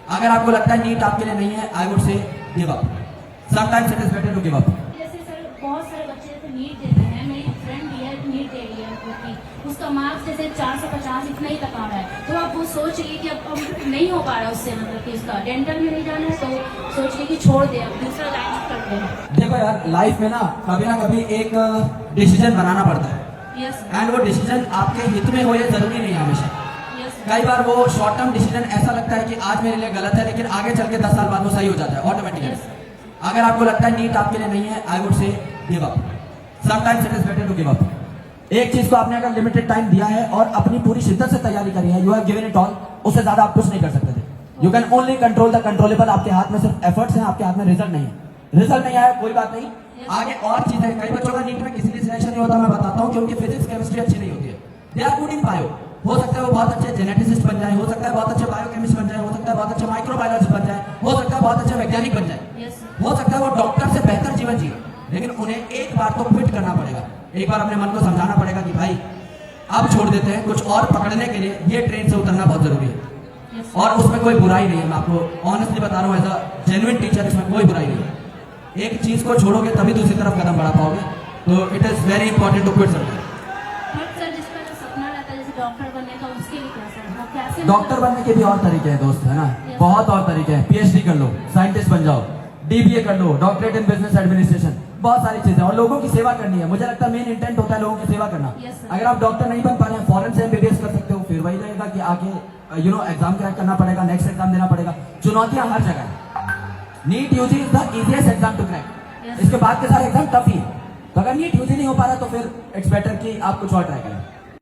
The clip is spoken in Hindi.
अगर आपको लगता है नीट आपके लिए नहीं है, I would say give up. Sometimes it is better to give up. जैसे सर बहुत सारे बच्चे जैसे नीट देते हैं, मेरी फ्रेंड भी है नीट दे रही है, क्योंकि उसका मार्क्स जैसे 450 इतना ही तक आ रहा है, तो आप वो सोच रही है कि अब नहीं हो पा रहा है उससे, मतलब कि उसका डेंटल में नहीं जाना है, तो सोच रही है कि छोड़ दे, अब दूसरा लाइन करते हैं। देखो यार, लाइफ में ना कभी एक डिसीजन बनाना पड़ता है, यस एंड वो डिसीजन आपके हित में हो ये जरूरी नहीं है हमेशा। यस कई बार वो शॉर्ट टर्म डिसीजन ऐसा लगता है कि आज मेरे लिए गलत है, लेकिन आगे चल के 10 साल बाद वो सही हो जाता है ऑटोमेटिकली। अगर आपको लगता है नीट आपके लिए नहीं है, I would say give up. Sometimes it is better to give up. एक चीज को आपने अगर लिमिटेड टाइम दिया है और अपनी पूरी शिद्दत से तैयारी करी है, you have given it all, उससे ज्यादा आप कुछ नहीं कर सकते थे। You can only control the controllable. आपके हाथ में सिर्फ एफर्ट्स हैं, आपके हाथ में रिजल्ट नहीं है। रिजल्ट नहीं आया कोई बात नहीं, आगे और चीजें। कई बच्चों का नीट में किसी भी सिलेक्शन नहीं होता, मैं बताता हूँ कि उनकी फिजिक्स केमिस्ट्री अच्छी नहीं होती है। They are good in bio, हो सकता है वो बहुत अच्छे जेनेटिसिस्ट बन जाए, हो सकता है बहुत अच्छे बायोकेमिस्ट बन जाए, हो सकता है बहुत अच्छे माइक्रोबायोलॉजिस्ट बन जाए, हो सकता है बहुत अच्छे वैज्ञानिक बन जाए, हो सकता है वो डॉक्टर से बेहतर जीवन जिए, लेकिन उन्हें एक बार तो क्विट करना पड़ेगा। एक बार अपने मन को समझाना पड़ेगा कि भाई अब छोड़ देते हैं, कुछ और पकड़ने के लिए ये ट्रेन से उतरना बहुत जरूरी है। और उसमें कोई बुराई नहीं है, मैं आपको ऑनेस्टली बता रहा हूँ, एज अ जेन्युइन टीचर इसमें कोई बुराई नहीं है। एक चीज को छोड़ोगे तभी दूसरी तरफ कदम बढ़ा पाओगे, तो it is very important to quit something. Sir जिसका जो सपना रहता है जैसे डॉक्टर बनने का, उसके लिए क्या सर, वो कैसे डॉक्टर बनने के भी और तरीके हैं दोस्त, है ना, बहुत और तरीके हैं। पीएचडी कर लो, साइंटिस्ट बन जाओ, डीबीए कर लो, डॉक्टरेट इन बिजनेस एडमिनिस्ट्रेशन, बहुत सारी चीजें। और लोगों की सेवा करनी है, मुझे लगता है मेन इंटेंट होता है लोगों की सेवा करना। अगर आप डॉक्टर नहीं बन पा रहे हैं, फॉरेन से एमबीबीएस कर सकते हो, फिर वही रहेगा कि आगे एग्जाम क्रैक करना पड़ेगा, नेक्स्ट एग्जाम देना पड़ेगा। चुनौतियां हर जगह है। NEET UG is the easiest exam to crack. इसके बाद के सारे एग्जाम टफ ही है। तो अगर नीट यूजी नहीं हो पा रहा तो फिर इट्स बेटर कि आप कुछ और ट्राई करें।